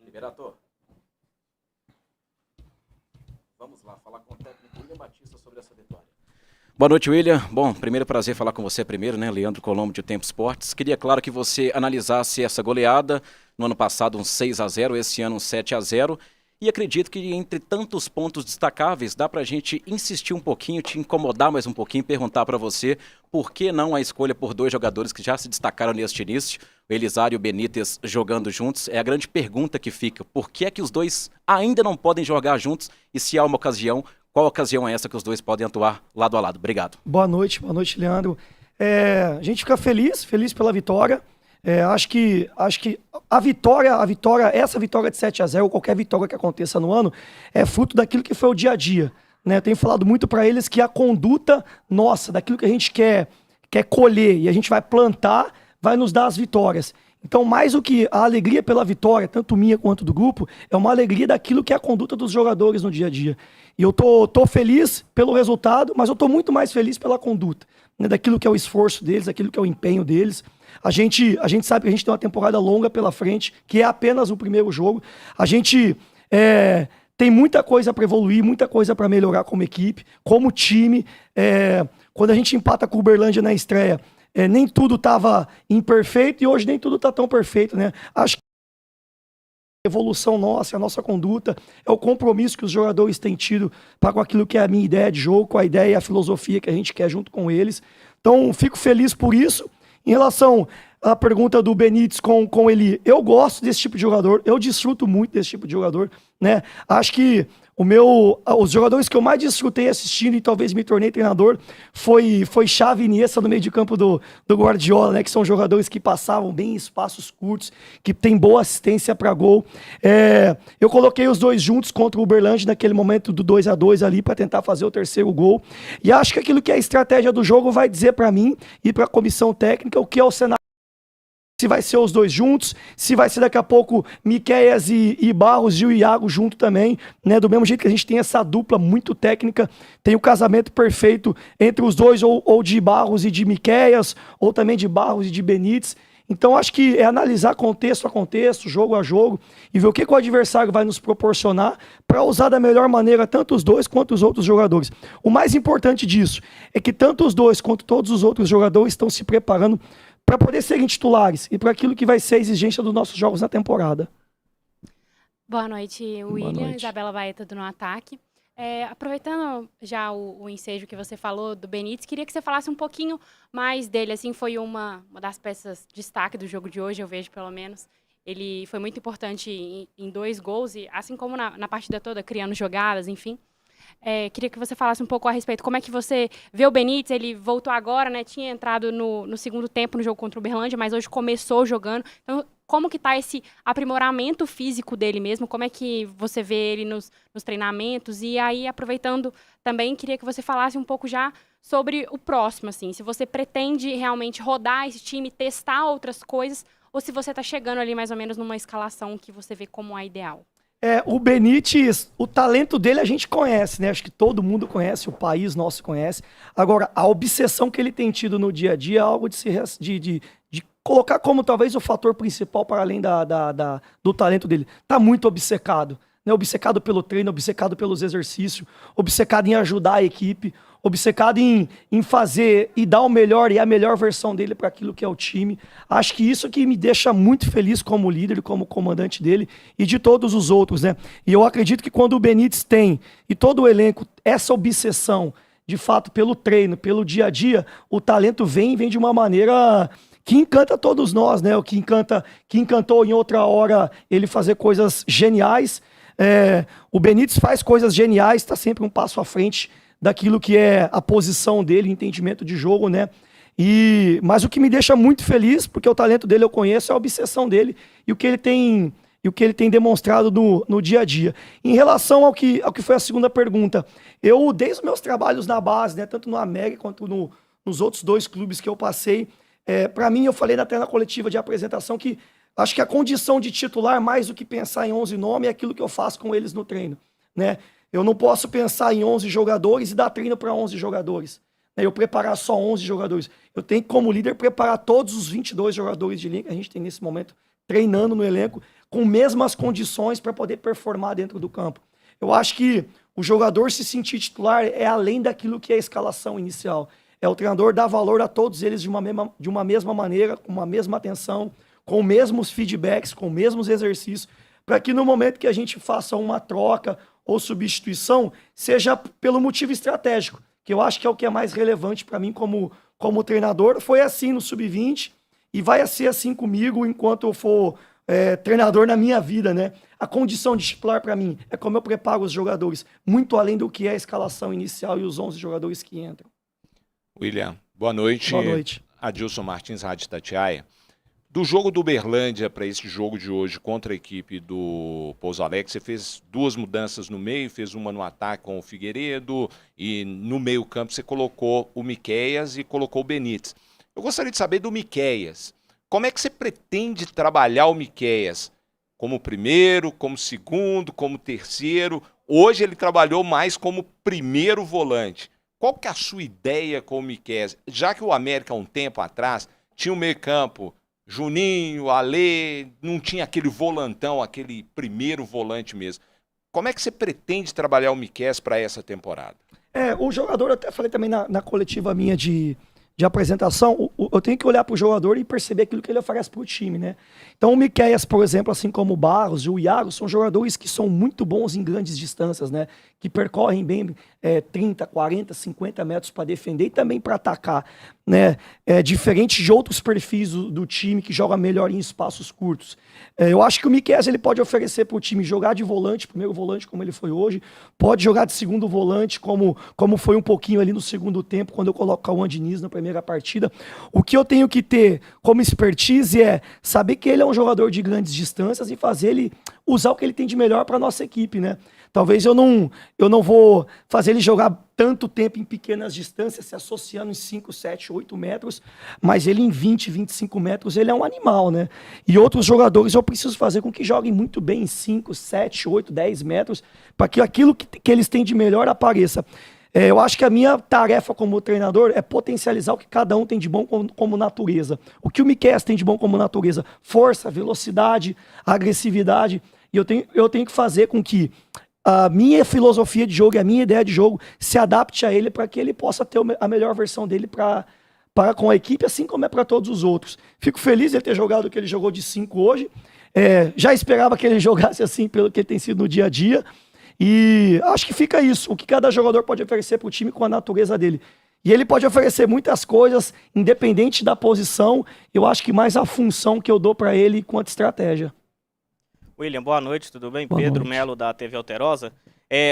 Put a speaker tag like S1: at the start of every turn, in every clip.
S1: Liberator. Vamos lá, falar com o técnico William Batista sobre essa vitória. Boa noite, William. Bom, primeiro prazer falar com você primeiro, né? Leandro Colombo, de Tempo Esportes. Queria, claro, que você analisasse essa goleada. No ano passado, um 6-0, esse ano um 7-0. E acredito que entre tantos pontos destacáveis, dá pra gente insistir um pouquinho, te incomodar mais um pouquinho, perguntar pra você por que não a escolha por dois jogadores que já se destacaram neste início, o Elisário e o Benítez jogando juntos. É a grande pergunta que fica. Por que é que os dois ainda não podem jogar juntos? E se há uma ocasião, qual ocasião é essa que os dois podem atuar lado a lado? Obrigado.
S2: Boa noite, Leandro. A gente fica feliz pela vitória. Acho que a vitória, essa vitória de 7-0, qualquer vitória que aconteça no ano, é fruto daquilo que foi o dia a dia, né? Eu tenho falado muito para eles que a conduta nossa, daquilo que a gente quer colher e a gente vai plantar, vai nos dar as vitórias. Então, mais do que a alegria pela vitória, tanto minha quanto do grupo, é uma alegria daquilo que é a conduta dos jogadores no dia a dia. E eu tô feliz pelo resultado, mas eu tô muito mais feliz pela conduta, né? Daquilo que é o esforço deles, daquilo que é o empenho deles. A gente sabe que a gente tem uma temporada longa pela frente, que é apenas o primeiro jogo. A gente tem muita coisa para evoluir, muita coisa para melhorar como equipe, como time. Quando a gente empata com o Uberlândia na estreia, nem tudo estava imperfeito e hoje nem tudo está tão perfeito, né? Acho que a evolução nossa, a nossa conduta, é o compromisso que os jogadores têm tido para com aquilo que é a minha ideia de jogo, com a ideia e a filosofia que a gente quer junto com eles. Então, fico feliz por isso. Em relação à pergunta do Benítez com o Eli, eu gosto desse tipo de jogador, eu desfruto muito desse tipo de jogador, né? Acho que os jogadores que eu mais desfrutei assistindo e talvez me tornei treinador foi Xavi e Iniesta no meio de campo do Guardiola, né? Que são jogadores que passavam bem em espaços curtos, que tem boa assistência para gol. Eu coloquei os dois juntos contra o Uberlândia naquele momento do 2-2 ali para tentar fazer o terceiro gol. E acho que aquilo que é a estratégia do jogo vai dizer para mim e para a comissão técnica o que é o cenário. Se vai ser os dois juntos, se vai ser daqui a pouco Miqueias e Barros e o Iago junto também, né? Do mesmo jeito que a gente tem essa dupla muito técnica, tem o casamento perfeito entre os dois, ou de Barros e de Miqueias, ou também de Barros e de Benítez. Então acho que é analisar contexto a contexto, jogo a jogo, e ver o que o adversário vai nos proporcionar para usar da melhor maneira tanto os dois quanto os outros jogadores. O mais importante disso é que tanto os dois quanto todos os outros jogadores estão se preparando para poder serem titulares e para aquilo que vai ser a exigência dos nossos jogos na temporada.
S3: Boa noite, William. Boa noite. Isabela Baeta do No Ataque. Aproveitando já o ensejo que você falou do Benítez, queria que você falasse um pouquinho mais dele. Assim, foi uma das peças de destaque do jogo de hoje, eu vejo pelo menos. Ele foi muito importante em 2 gols, e assim como na partida toda, criando jogadas, enfim. Queria que você falasse um pouco a respeito. Como é que você vê o Benítez? Ele voltou agora, né? Tinha entrado no segundo tempo no jogo contra o Uberlândia, mas hoje começou jogando. Então, como que está esse aprimoramento físico dele mesmo? Como é que você vê ele nos treinamentos? E aí, aproveitando também, queria que você falasse um pouco já sobre o próximo, assim. Se você pretende realmente rodar esse time, testar outras coisas, ou se você está chegando ali mais ou menos numa escalação que você vê como a ideal.
S2: O Benítez, o talento dele a gente conhece, né? Acho que todo mundo conhece, o país nosso conhece. Agora, a obsessão que ele tem tido no dia a dia é algo de colocar como talvez o fator principal para além do talento dele. Tá muito obcecado, né? Obcecado pelo treino, obcecado pelos exercícios, obcecado em ajudar a equipe, obcecado em fazer e dar o melhor e a melhor versão dele para aquilo que é o time. Acho que isso que me deixa muito feliz como líder, como comandante dele e de todos os outros, né? E eu acredito que quando o Benítez tem, e todo o elenco, essa obsessão, de fato, pelo treino, pelo dia a dia, o talento vem de uma maneira que encanta todos nós, né? O que encantou em outra hora ele fazer coisas geniais. O Benítez faz coisas geniais, está sempre um passo à frente daquilo que é a posição dele, entendimento de jogo, né? Mas o que me deixa muito feliz, porque o talento dele eu conheço, é a obsessão dele e o que ele tem demonstrado no dia a dia. Em relação ao que foi a segunda pergunta, eu, desde os meus trabalhos na base, né, tanto no América quanto nos outros 2 clubes que eu passei, para mim, eu falei até na coletiva de apresentação que acho que a condição de titular, mais do que pensar em 11 nomes, é aquilo que eu faço com eles no treino, né? Eu não posso pensar em 11 jogadores e dar treino para 11 jogadores. Eu preparar só 11 jogadores. Eu tenho que, como líder, preparar todos os 22 jogadores de linha que a gente tem nesse momento treinando no elenco com mesmas condições para poder performar dentro do campo. Eu acho que o jogador se sentir titular é além daquilo que é a escalação inicial. É o treinador dar valor a todos eles de uma mesma maneira, com uma mesma atenção, com os mesmos feedbacks, com os mesmos exercícios, para que no momento que a gente faça uma troca ou substituição, seja pelo motivo estratégico, que eu acho que é o que é mais relevante para mim como treinador. Foi assim no Sub-20 e vai ser assim comigo enquanto eu for treinador na minha vida, né? A condição de titular para mim é como eu preparo os jogadores, muito além do que é a escalação inicial e os 11 jogadores que entram.
S4: William, boa noite.
S2: Boa noite. Adilson
S4: Martins, Rádio Itatiaia. Do jogo do Uberlândia para esse jogo de hoje contra a equipe do Pouso Alegre, você fez 2 mudanças no meio, fez uma no ataque com o Figueiredo e no meio campo você colocou o Miqueias e colocou o Benítez. Eu gostaria de saber do Miqueias. Como é que você pretende trabalhar o Miqueias? Como primeiro, como segundo, como terceiro? Hoje ele trabalhou mais como primeiro volante. Qual que é a sua ideia com o Miqueias? Já que o América, há um tempo atrás, tinha um meio-campo, Juninho, Alê, não tinha aquele volantão, aquele primeiro volante mesmo. Como é que você pretende trabalhar o Miqueias para essa temporada?
S2: O jogador, eu até falei também na coletiva minha de apresentação, eu tenho que olhar para o jogador e perceber aquilo que ele oferece para o time, né? Então o Miqueias, por exemplo, assim como o Barros e o Iago, são jogadores que são muito bons em grandes distâncias, né? Que percorrem bem 30, 40, 50 metros para defender e também para atacar, né? Diferente de outros perfis do time que joga melhor em espaços curtos. Eu acho que o Miqueias ele pode oferecer para o time jogar de volante, primeiro volante como ele foi hoje, pode jogar de segundo volante como foi um pouquinho ali no segundo tempo, quando eu coloco o Diniz na primeira partida. O que eu tenho que ter como expertise é saber que ele é um jogador de grandes distâncias e fazer ele usar o que ele tem de melhor para a nossa equipe, né? Talvez eu não vou fazer ele jogar tanto tempo em pequenas distâncias, se associando em 5, 7, 8 metros, mas ele em 20, 25 metros, ele é um animal, né? E outros jogadores eu preciso fazer com que joguem muito bem em 5, 7, 8, 10 metros, para que aquilo que eles têm de melhor apareça. Eu acho que a minha tarefa como treinador é potencializar o que cada um tem de bom como natureza. O que o Miqueias tem de bom como natureza? Força, velocidade, agressividade. E eu tenho que fazer com que a minha filosofia de jogo e a minha ideia de jogo se adapte a ele para que ele possa ter a melhor versão dele para com a equipe, assim como é para todos os outros. Fico feliz de ele ter jogado o que ele jogou de 5 hoje. Já esperava que ele jogasse assim pelo que ele tem sido no dia a dia. E acho que fica isso. O que cada jogador pode oferecer para o time com a natureza dele. E ele pode oferecer muitas coisas, independente da posição. Eu acho que mais a função que eu dou para ele quanto estratégia.
S5: William, boa noite, tudo bem?
S2: Boa
S5: Pedro
S2: noite.
S5: Melo, da TV Alterosa.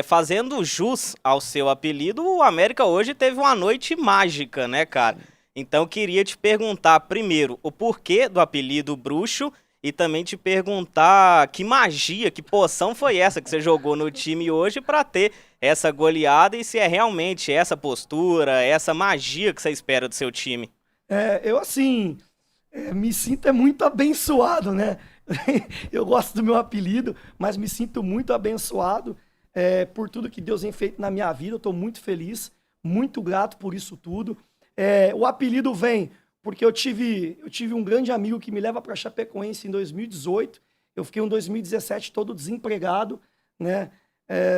S5: Fazendo jus ao seu apelido, o América hoje teve uma noite mágica, né, cara? Então eu queria te perguntar, primeiro, o porquê do apelido Bruxo e também te perguntar que magia, que poção foi essa que você jogou no time hoje para ter essa goleada e se é realmente essa postura, essa magia que você espera do seu time.
S2: Eu assim, me sinto muito abençoado, né? Eu gosto do meu apelido, mas me sinto muito abençoado por tudo que Deus tem feito na minha vida. Eu estou muito feliz, muito grato por isso tudo. O apelido vem porque eu tive um grande amigo que me leva para Chapecoense em 2018. Eu fiquei em 2017 todo desempregado, né?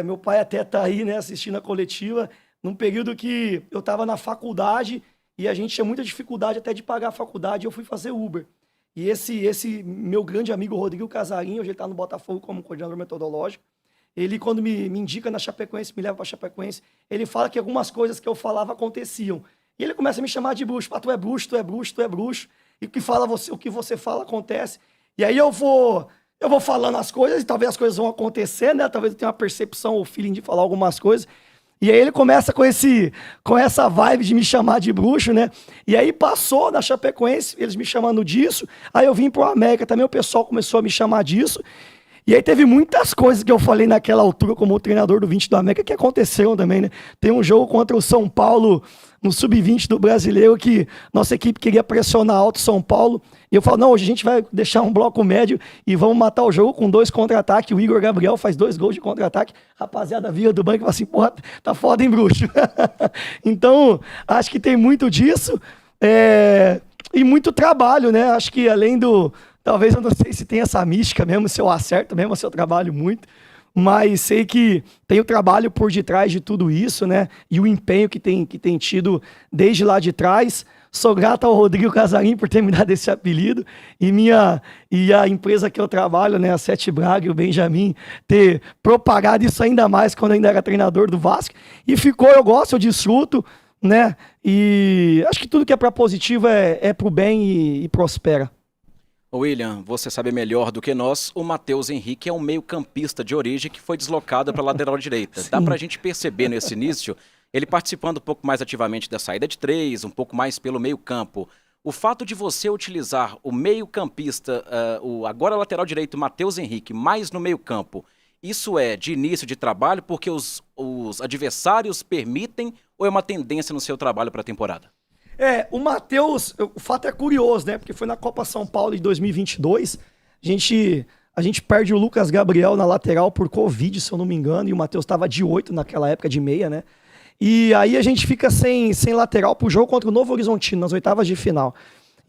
S2: Meu pai até está aí, né, assistindo a coletiva, num período que eu estava na faculdade e a gente tinha muita dificuldade até de pagar a faculdade, eu fui fazer Uber. E esse meu grande amigo Rodrigo Casarinho, hoje ele está no Botafogo como coordenador metodológico, ele quando me indica na Chapecoense, me leva para Chapecoense, ele fala que algumas coisas que eu falava aconteciam. E ele começa a me chamar de bruxo. Tu é bruxo, tu é bruxo, tu é bruxo. E o que você fala acontece. E aí eu vou falando as coisas e talvez as coisas vão acontecer, né? Talvez eu tenha uma percepção ou feeling de falar algumas coisas. E aí ele começa com essa vibe de me chamar de bruxo, né? E aí passou na Chapecoense, eles me chamando disso. Aí eu vim pro América também, o pessoal começou a me chamar disso. E aí teve muitas coisas que eu falei naquela altura como treinador do 20 do América que aconteceram também, né? Tem um jogo contra o São Paulo no Sub-20 do Brasileiro que nossa equipe queria pressionar alto São Paulo. E eu falo, não, hoje a gente vai deixar um bloco médio e vamos matar o jogo com 2 contra-ataques. O Igor Gabriel faz 2 gols de contra-ataque. Rapaziada vira do banco e fala assim, porra, tá foda, hein, bruxo? Então, acho que tem muito disso. E muito trabalho, né? Acho que além Talvez eu não sei se tem essa mística mesmo, se eu acerto mesmo, se eu trabalho muito. Mas sei que tem o trabalho por detrás de tudo isso, né? E o empenho que tem tido desde lá de trás. Sou grato ao Rodrigo Casarim por ter me dado esse apelido. E a empresa que eu trabalho, né, a Sete Braga e o Benjamin, ter propagado isso ainda mais quando eu ainda era treinador do Vasco. E ficou, eu gosto, eu desfruto, né? E acho que tudo que é para positivo é pro bem e prospera.
S1: William, você sabe melhor do que nós, o Matheus Henrique é um meio-campista de origem que foi deslocado para a lateral direita. Sim. Dá para a gente perceber nesse início, ele participando um pouco mais ativamente da saída de três, um pouco mais pelo meio-campo. O fato de você utilizar o meio-campista, agora lateral direito, Matheus Henrique, mais no meio-campo, isso é de início de trabalho porque os adversários permitem ou é uma tendência no seu trabalho para a temporada?
S2: O Matheus, o fato é curioso, né? Porque foi na Copa São Paulo de 2022, a gente perde o Lucas Gabriel na lateral por Covid, se eu não me engano, e o Matheus estava de 8 naquela época, de meia, né? E aí a gente fica sem lateral pro jogo contra o Novo Horizontino, nas oitavas de final.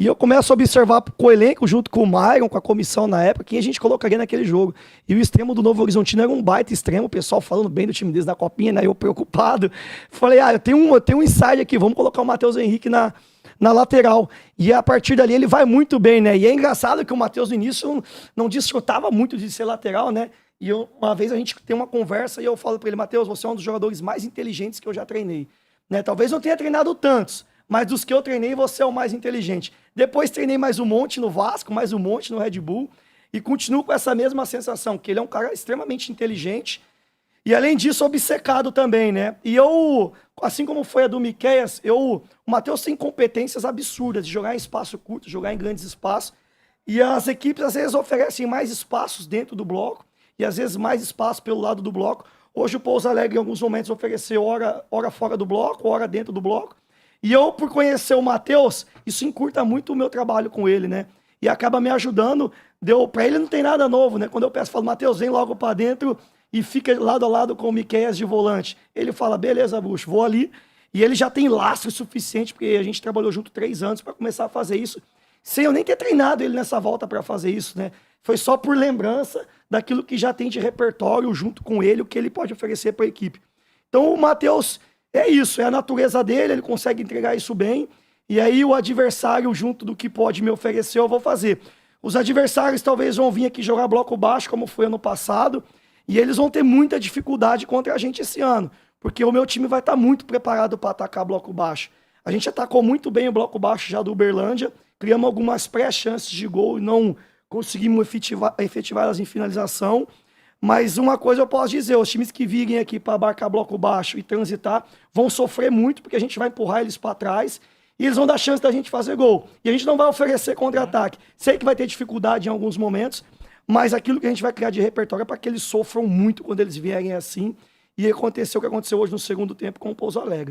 S2: E eu começo a observar com o elenco, junto com o Myron, com a comissão na época, quem a gente colocaria naquele jogo. E o extremo do Novo Horizontino era um baita extremo, o pessoal falando bem do time deles na copinha, né? Eu preocupado. Falei, eu tenho um inside aqui, vamos colocar o Matheus Henrique na lateral. E a partir dali ele vai muito bem, né? E é engraçado que o Matheus no início não desfrutava muito de ser lateral, né? E uma vez a gente tem uma conversa e eu falo para ele, Matheus, você é um dos jogadores mais inteligentes que eu já treinei. Né? Talvez não tenha treinado tantos, mas dos que eu treinei, você é o mais inteligente. Depois treinei mais um monte no Vasco, mais um monte no Red Bull, e continuo com essa mesma sensação, que ele é um cara extremamente inteligente, e além disso, obcecado também, né? E eu, assim como foi a do Miqueias, o Matheus tem competências absurdas de jogar em espaço curto, jogar em grandes espaços, e as equipes às vezes oferecem mais espaços dentro do bloco, e às vezes mais espaço pelo lado do bloco. Hoje o Pouso Alegre, em alguns momentos, ofereceu hora fora do bloco, hora dentro do bloco. E eu, por conhecer o Matheus, isso encurta muito o meu trabalho com ele, né? E acaba me ajudando. Pra ele não tem nada novo, né? Quando eu peço, falo, Matheus, vem logo pra dentro e fica lado a lado com o Miqueias de volante. Ele fala, beleza, Bucho, vou ali. E ele já tem lastro suficiente, porque a gente trabalhou junto 3 anos para começar a fazer isso, sem eu nem ter treinado ele nessa volta para fazer isso, né? Foi só por lembrança daquilo que já tem de repertório junto com ele, o que ele pode oferecer para a equipe. Então o Matheus é isso, é a natureza dele, ele consegue entregar isso bem, e aí o adversário, junto do que pode me oferecer, eu vou fazer. Os adversários talvez vão vir aqui jogar bloco baixo, como foi ano passado, e eles vão ter muita dificuldade contra a gente esse ano, porque o meu time vai estar muito preparado para atacar bloco baixo. A gente atacou muito bem o bloco baixo já do Uberlândia, criamos algumas pré-chances de gol e não conseguimos efetivá-las em finalização. Mas uma coisa eu posso dizer, os times que virem aqui para abarcar bloco baixo e transitar vão sofrer muito, porque a gente vai empurrar eles para trás e eles vão dar chance da gente fazer gol. E a gente não vai oferecer contra-ataque. Sei que vai ter dificuldade em alguns momentos, mas aquilo que a gente vai criar de repertório é para que eles sofram muito quando eles vierem assim. E aconteceu o que aconteceu hoje no segundo tempo com o Pouso Alegre.